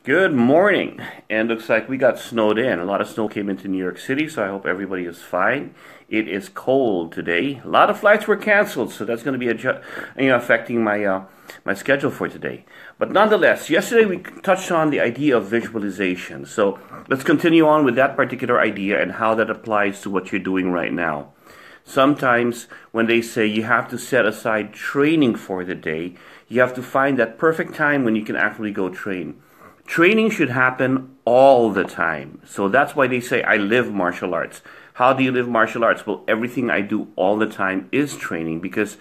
Good morning, and looks like we got snowed in. A lot of snow came into New York City, so I hope everybody is fine. It is cold today. A lot of flights were canceled, so that's going to be affecting my schedule for today. But nonetheless, yesterday we touched on the idea of visualization. So let's continue on with that particular idea and how that applies to what you're doing right now. Sometimes when they say you have to set aside training for the day, you have to find that perfect time when you can actually go train. Training should happen all the time. So that's why they say I live martial arts. How do you live martial arts? Well, everything I do all the time is training, because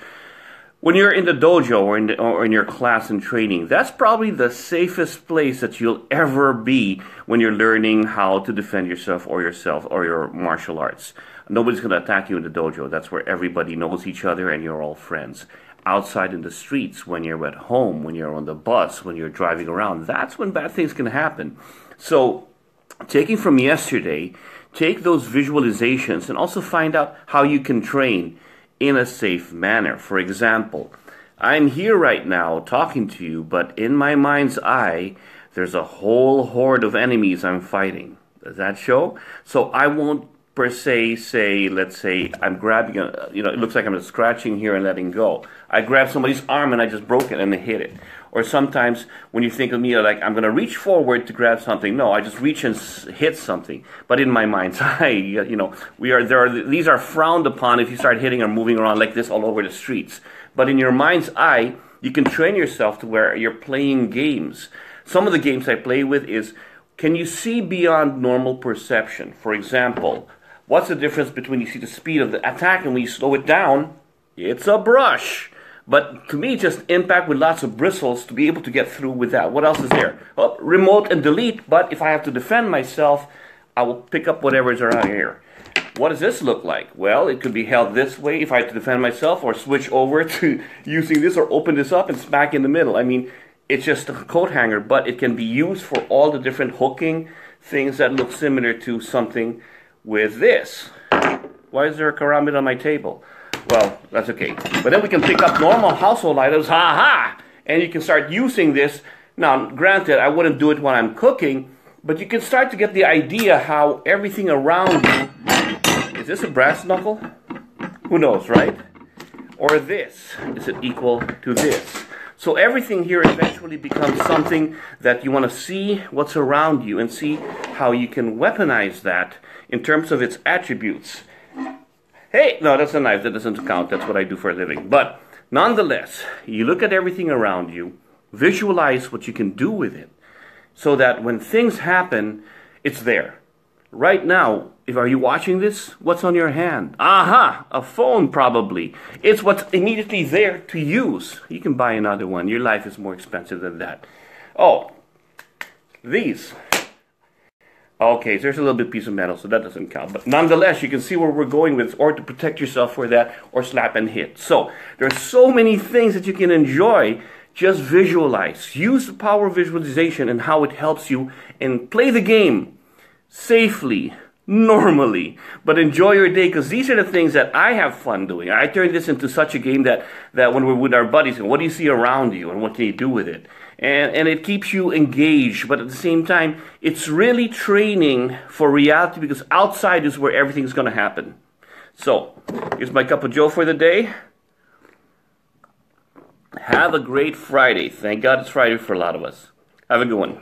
when you're in the dojo or in your class and training, that's probably the safest place that you'll ever be when you're learning how to defend yourself or your martial arts. Nobody's going to attack you in the dojo. That's where everybody knows each other and you're all friends. Outside in the streets, when you're at home, when you're on the bus, when you're driving around, that's when bad things can happen. So, taking from yesterday, take those visualizations and also find out how you can train in a safe manner. For example, I'm here right now talking to you, but in my mind's eye, there's a whole horde of enemies I'm fighting. Does that show? So I won't per se say, let's say I'm grabbing it looks like I'm just scratching here and letting go. I grab somebody's arm and I just broke it and I hit it. Or sometimes when you think of me like I'm going to reach forward to grab something, no, I just reach and hit something. But in my mind's eye, these are frowned upon if you start hitting or moving around like this all over the streets. But in your mind's eye, you can train yourself to where you're playing games. Some of the games I play with is, can you see beyond normal perception? For example, what's the difference between you see the speed of the attack and when you slow it down? It's a brush. But to me, just impact with lots of bristles to be able to get through with that. What else is there? Well, remote and delete, but if I have to defend myself, I will pick up whatever is around here. What does this look like? Well, it could be held this way if I have to defend myself, or switch over to using this, or open this up and smack in the middle. I mean, it's just a coat hanger, but it can be used for all the different hooking things that look similar to something with this. Why is there a karambit on my table? Well, that's okay. But then we can pick up normal household items, and you can start using this. Now, granted, I wouldn't do it when I'm cooking, but you can start to get the idea how everything around you, is this a brass knuckle? Who knows, right? Or this, is it equal to this? So everything here eventually becomes something that you want to see what's around you and see how you can weaponize that in terms of its attributes. Hey, no, that's a knife. That doesn't count. That's what I do for a living. But nonetheless, you look at everything around you, visualize what you can do with it, so that when things happen, it's there. Right now, are you watching this? What's on your hand? Aha! A phone, probably. It's what's immediately there to use. You can buy another one. Your life is more expensive than that. Oh, these. Okay, so there's a little bit piece of metal, so that doesn't count. But nonetheless, you can see where we're going with, or to protect yourself for that, or slap and hit. So, there's so many things that you can enjoy. Just visualize. Use the power of visualization and how it helps you, and play the game safely, normally, but enjoy your day, because these are the things that I have fun doing. I turn this into such a game that when we're with our buddies, what do you see around you and what can you do with it? And it keeps you engaged, but at the same time, it's really training for reality, because outside is where everything's going to happen. So, here's my cup of joe for the day. Have a great Friday. Thank God it's Friday for a lot of us. Have a good one.